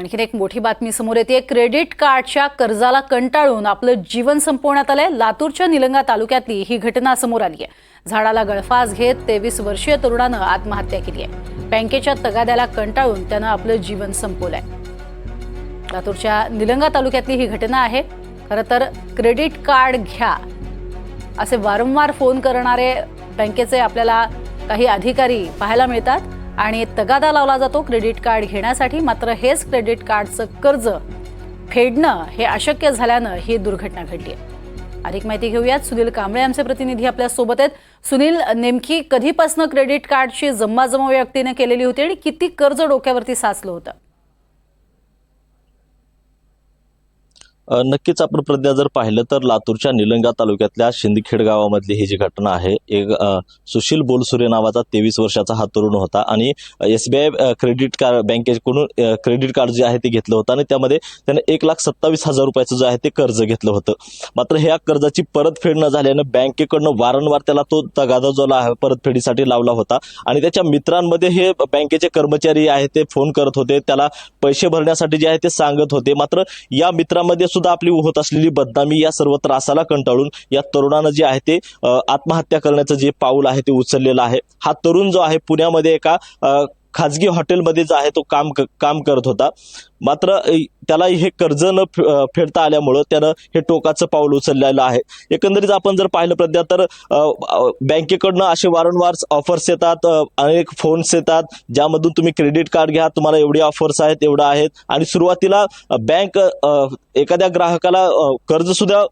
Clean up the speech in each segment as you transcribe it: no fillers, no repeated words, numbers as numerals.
आणखीन एक मोठी बातमी समोर येते। क्रेडिट कार्डच्या कर्जाला कंटाळून आपलं जीवन संपवण्यात आलंय। लातूरच्या निलंगा तालुक्यातली ही घटना समोर आली आहे। झाडाला गळफास घेत 23 वर्षीय तरुणानं आत्महत्या केली आहे। बँकेच्या तगाद्याला कंटाळून त्यानं आपलं जीवन संपवलंय। लातूरच्या निलंगा तालुक्यातली ही घटना आहे। खरं तर क्रेडिट कार्ड घ्या असे वारंवार फोन करणारे बँकेचे आपल्याला काही अधिकारी पाहायला मिळतात आणि तगादा लावला जातो क्रेडिट कार्ड घेण्यासाठी। मात्र हेच क्रेडिट कार्डचं कर्ज फेडणं हे अशक्य झाल्यानं ही दुर्घटना घडली आहे। अधिक माहिती घेऊयात। सुनील कांबळे आमचे प्रतिनिधी आपल्या सोबत आहेत। सुनील, नेमकी कधीपासून क्रेडिट कार्डची जमवाजमव व्यक्तीने केलेली होती आणि किती कर्ज डोक्यावरती साचलं होतं? नक्कीच आपण प्रज्ञा जर पाहिलं तर लातूरच्या निलंगा तालुक्यातल्या शिंदखेड गावामधली ही जी घटना आहे, एक सुशील बोलसुरे नावाचा 23 वर्षाचा हा तरुण होता आणि SBI क्रेडिट कार्ड बँकेकडून क्रेडिट कार्ड जे आहे ते घेतलं होतं आणि त्यामध्ये त्याने 1,27,000 रुपयाचं जे आहे ते कर्ज घेतलं होतं। मात्र ह्या कर्जाची परतफेड न झाल्यानं बँकेकडनं वारंवार त्याला तो तगादा जो आहे परतफेडीसाठी लावला होता आणि त्याच्या मित्रांमध्ये हे बँकेचे कर्मचारी आहे ते फोन करत होते, त्याला पैसे भरण्यासाठी जे आहे ते सांगत होते। मात्र या मित्रांमध्ये सुद्धा आपली होत असलेली बदनामी या सर्व त्रासाला कंटाळून या तरुणानं जे आहे ते आत्महत्या करण्याचं जे पाऊल आहे ते उचललेलं आहे। हा तरुण जो आहे पुण्यामध्ये एका खाजगी हॉटेलमध्ये जो आहे तो काम करत होता। मात्र त्याला हे कर्ज न फेडता आल्यामुळं त्यानं हे टोकाचं पाऊल उचललेलं आहे। एकंदरीत आपण जर पाहिलं प्रज्ञा तर बँकेकडनं असे वारंवार ऑफर्स येतात, अनेक फोन्स येतात ज्यामधून तुम्ही क्रेडिट कार्ड घ्या, तुम्हाला एवढी ऑफर्स आहेत एवढं आहेत आणि सुरुवातीला बँक एखाद्या ग्राहकाला कर्ज सुद्धा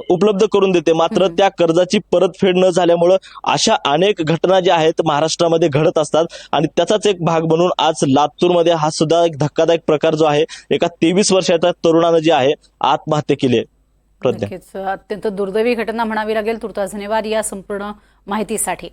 उपलब्ध करून देते। मात्र त्या कर्जाची परतफेड न झाल्यामुळं अशा अनेक घटना ज्या आहेत महाराष्ट्रामध्ये घडत असतात आणि त्याचाच एक भाग म्हणून आज लातूरमध्ये हा सुद्धा एक धक्कादायक प्रकार जो आहे, एका 23 वर्षाच्या तरुणानं जे आहे आत्महत्या केली आहे। अत्यंत दुर्दैवी घटना म्हणावी लागेल। तुर्तास धन्यवाद या संपूर्ण माहितीसाठी।